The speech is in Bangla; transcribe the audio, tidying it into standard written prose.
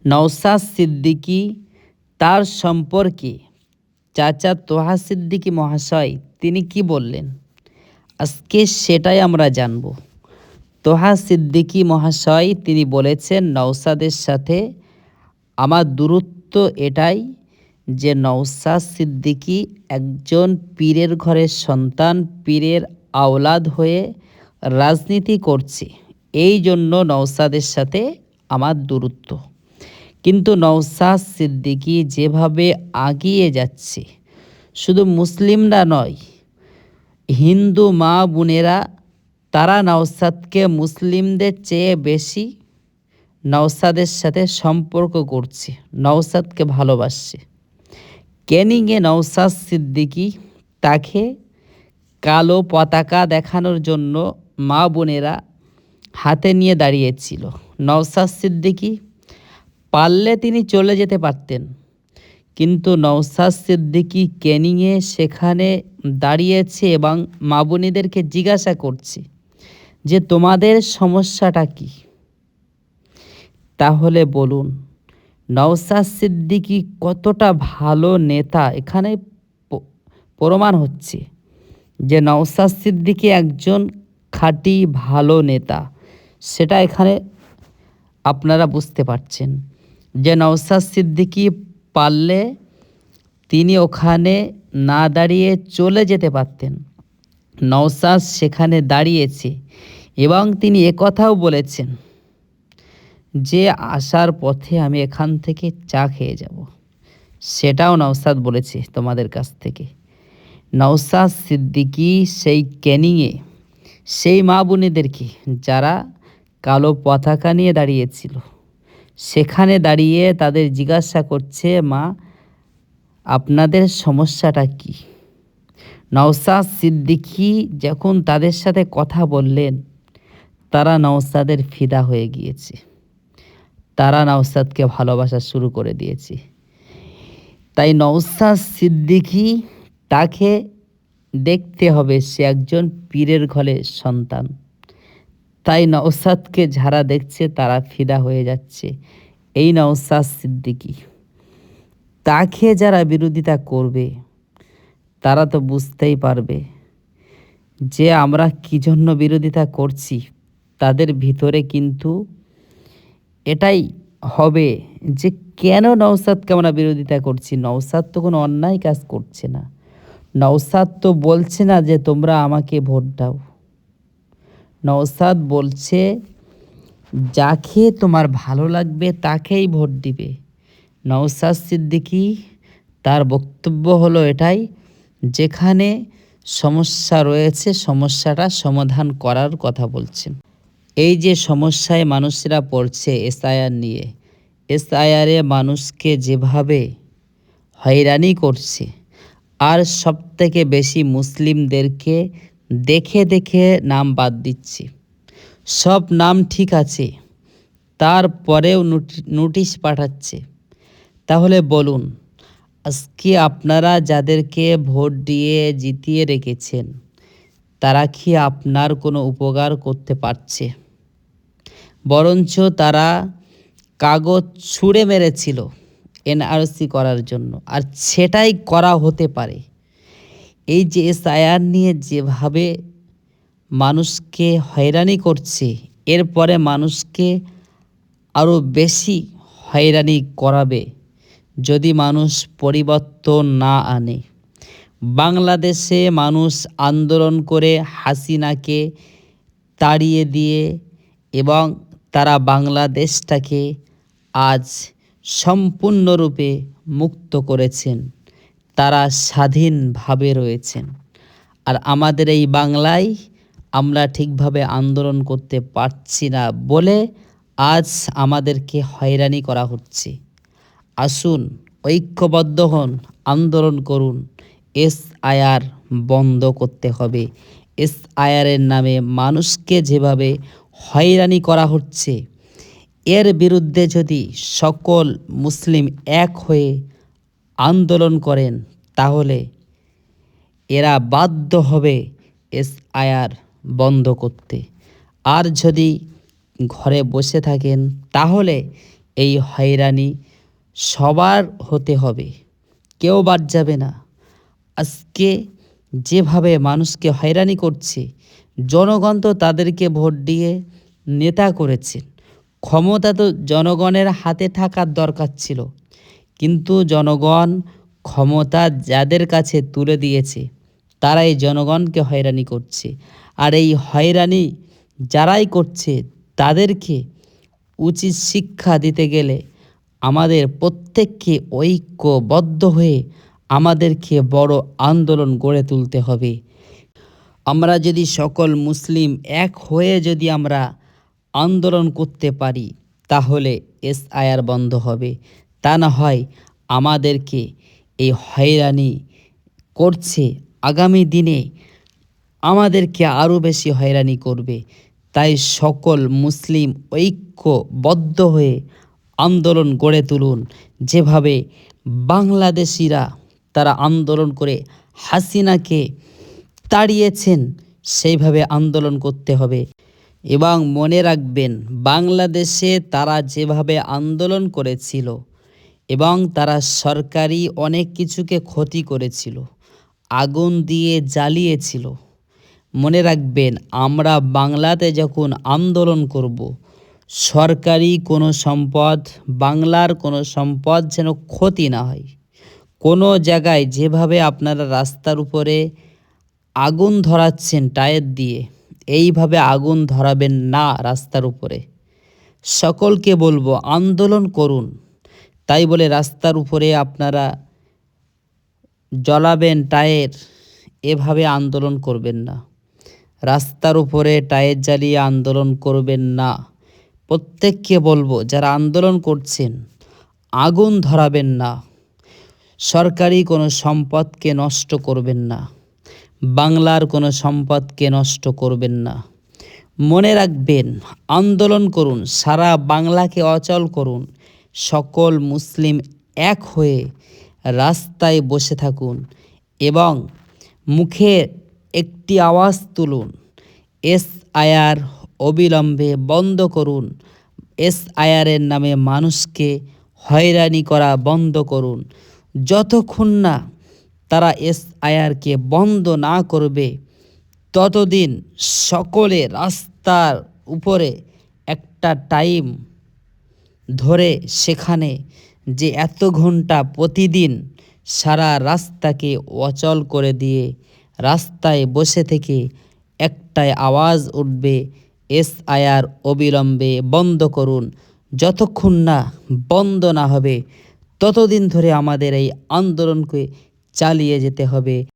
নওশাদ সিদ্দিকী তার সম্পর্কে চাচা তোহা সিদ্দিকী মহাশয় তিনি কি বললেন, আজকে সেটাই আমরা জানব। তোহা সিদ্দিকী মহাশয় তিনি বলেছেন, নওশাদের সাথে আমার দূরত্ব এটাই যে নওশাদ সিদ্দিকী একজন পীরের ঘরের সন্তান, পীরের আওলাদ হয়ে রাজনীতি করছে, এই জন্য নওশাদের সাথে আমার দূরত্ব। কিন্তু নওশাদ সিদ্দিকী যেভাবে আগিয়ে যাচ্ছে, শুধু মুসলিমরা নয়, হিন্দু মা বোনেরা তারা নওশাদকে মুসলিমদের চেয়ে বেশি নওশাদের সাথে সম্পর্ক করছে, নওশাদকে ভালোবাসছে। ক্যানিংয়ে নওশাদ সিদ্দিকী তাকে কালো পতাকা দেখানোর জন্য মা বোনেরা হাতে নিয়ে দাঁড়িয়েছিল। নওশাদ সিদ্দিকী পারলে তিনি চলে যেতে পারতেন, কিন্তু নওশাদ সিদ্দিকী ক্যানিংয়ে সেখানে দাঁড়িয়েছে এবং মা বোনেদেরকে জিজ্ঞাসা করছে যে তোমাদের সমস্যাটা কি। তাহলে বলুন নওশাদ সিদ্দিকী কতটা ভালো নেতা এখানে প্রমাণ হচ্ছে যে নওশাদ সিদ্দিকী একজন খাঁটি ভালো নেতা, সেটা এখানে আপনারা বুঝতে পারছেন যে নওশাদ সিদ্দিকী পারলে তিনি ওখানে না দাঁড়িয়ে চলে যেতে পারতেন। নওশাদ সেখানে দাঁড়িয়েছে এবং তিনি একথাও বলেছেন যে আসার পথে আমি এখান থেকে চা খেয়ে যাব, সেটাও নওশাদ বলেছে তোমাদের কাছ থেকে। নওশাদ সিদ্দিকী সেই ক্যানিংয়ে সেই মা বোনেদেরকে যারা কালো পতাকা নিয়ে দাঁড়িয়েছিল সেখানে দাঁড়িয়ে তাদের জিজ্ঞাসা করছে, মা আপনাদের সমস্যাটা কি। নওশাদ সিদ্দিকী যখন তাদের সাথে কথা বললেন, তারা নওশাদের ফিদা হয়ে গিয়েছে, তারা নওশাদকে ভালোবাসা শুরু করে দিয়েছে। তাই নওশাদ সিদ্দিকী তাকে দেখতে হবে, সে একজন পীরের ঘরের সন্তান। তাই নওশাদকে যারা দেখছে তারা ফিদা হয়ে যাচ্ছে। এই নওশাদ সিদ্দিকী, তাকে যারা বিরোধিতা করবে তারা তো বুঝতেই পারবে যে আমরা কী জন্য বিরোধিতা করছি। তাদের ভিতরে কিন্তু এটাই হবে যে কেন নওশাদকে আমরা বিরোধিতা করছি। নওশাদ তো কোনো অন্যায় কাজ করছে না, নওশাদ তো বলছে না যে তোমরা আমাকে ভোট দাও। নওশাদ বলছে যাকে তোমার ভালো লাগবে তাকেই ভোট দিবে। নওশাদ সিদ্দিকী তার বক্তব্য হলো এটাই, যেখানে সমস্যা রয়েছে সমস্যাটা সমাধান করার কথা বলছেন। এই যে সমস্যায় মানুষরা পড়ছে এসআইআর নিয়ে, এসআইআরে মানুষকে যেভাবে হয়রানি করছে, আর সবথেকে বেশি মুসলিমদেরকে দেখে দেখে নাম বাদ দিচ্ছে। সব নাম ঠিক আছে, তারপরেও নোটিশ পাঠাচ্ছে। তাহলে বলুন আজকে আপনারা যাদেরকে ভোট দিয়ে জিতিয়ে রেখেছেন তারা কি আপনার কোনো উপকার করতে পারছে? বরঞ্চ তারা কাগজ ছুঁড়ে মেরেছিল এনআরসি করার জন্য, আর সেটাই করা হতে পারে। এই যে এসআইআর নিয়ে যেভাবে মানুষকে হয়রানি করছে, এরপরে মানুষকে আরও বেশি হয়রানি করাবে যদি মানুষ পরিবর্তন না আনে। বাংলাদেশে মানুষ আন্দোলন করে হাসিনাকে তাড়িয়ে দিয়ে এবং তারা বাংলাদেশটাকে আজ সম্পূর্ণরূপে মুক্ত করেছেন, তারা স্বাধীনভাবে রয়েছেন। আর আমাদের এই বাংলায় আমরা ঠিকভাবে আন্দোলন করতে পারছি না বলে আজ আমাদেরকে হয়রানি করা হচ্ছে। আসুন ঐক্যবদ্ধ হন, আন্দোলন করুন। এসআইআর বন্ধ করতে হবে। এসআইআরের নামে মানুষকে যেভাবে হয়রানি করা হচ্ছে, এর বিরুদ্ধে যদি সকল মুসলিম এক হয়ে আন্দোলন করেন তাহলে এরা বাধ্য হবে এসআইআর বন্ধ করতে। আর যদি ঘরে বসে থাকেন তাহলে এই হয়রানি সবার হতে হবে, কেউ বাদ যাবে না। আজকে যেভাবে মানুষকে হয়রানি করছে, জনগণ তো তাদেরকে ভোট দিয়ে নেতা করেছেন, ক্ষমতা তো জনগণের হাতে থাকার দরকার ছিল, কিন্তু জনগণ ক্ষমতা যাদের কাছে তুলে দিয়েছে তারাই জনগণকে হয়রানি করছে। আর এই হয়রানি যারাই করছে তাদেরকে উচিত শিক্ষা দিতে গেলে আমাদের প্রত্যেককে ঐক্যবদ্ধ হয়ে আমাদেরকে বড় আন্দোলন গড়ে তুলতে হবে। আমরা যদি সকল মুসলিম এক হয়ে যদি আমরা আন্দোলন করতে পারি তাহলে এসআইআর বন্ধ হবে। তা না হয় আমাদেরকে এই হয়রানি করছে, আগামী দিনে আমাদেরকে আরও বেশি হয়রানি করবে। তাই সকল মুসলিম ঐক্যবদ্ধ হয়ে আন্দোলন গড়ে তুলুন। যেভাবে বাংলাদেশিরা তারা আন্দোলন করে হাসিনাকে তাড়িয়েছেন, সেইভাবে আন্দোলন করতে হবে। এবং মনে রাখবেন, বাংলাদেশে তারা যেভাবে আন্দোলন করেছিল এবং তারা সরকারি অনেক কিছুকে ক্ষতি করেছিল, আগুন দিয়ে জ্বালিয়েছিল। মনে রাখবেন, আমরা বাংলাতে যখন আন্দোলন করব, সরকারি কোনো সম্পদ, বাংলার কোনো সম্পদ যেন ক্ষতি না হয়। কোনো জায়গায় যেভাবে আপনারা রাস্তার উপরে আগুন ধরাচ্ছেন টায়ার দিয়ে, এইভাবে আগুন ধরাবেন না রাস্তার উপরে। সকলকে বলবো আন্দোলন করুন, তাই বলে রাস্তার উপরে আপনারা জ্বলাবেন টায়ার, এভাবে আন্দোলন করবেন না। রাস্তার উপরে টায়ার জ্বালিয়ে আন্দোলন করবেন না। প্রত্যেককে বলবো যারা আন্দোলন করছেন আগুন ধরাবেন না, সরকারি কোনো সম্পদকে নষ্ট করবেন না, বাংলার কোনো সম্পদকে নষ্ট করবেন না। মনে রাখবেন, আন্দোলন করুন, সারা বাংলাকে অচল করুন। সকল মুসলিম এক হয়ে রাস্তায় বসে থাকুন এবং মুখে একটি আওয়াজ তুলুন, এসআইআর অবিলম্বে বন্ধ করুন। এসআইআরের নামে মানুষকে হয়রানি করা বন্ধ করুন। যতক্ষণ না তারা এসআইআরকে বন্ধ না করবে, ততদিন সকলে রাস্তার উপরে একটা টাইম ধরে সেখানে যে এত ঘন্টা প্রতিদিন সারা রাস্তাকে অচল করে দিয়ে রাস্তায় বসে থেকে একটাই আওয়াজ উঠবে, এসআইআর অবিলম্বে বন্ধ করুন। যতক্ষণ না বন্ধ না হবে ততদিন ধরে আমাদের এই আন্দোলনকে চালিয়ে যেতে হবে।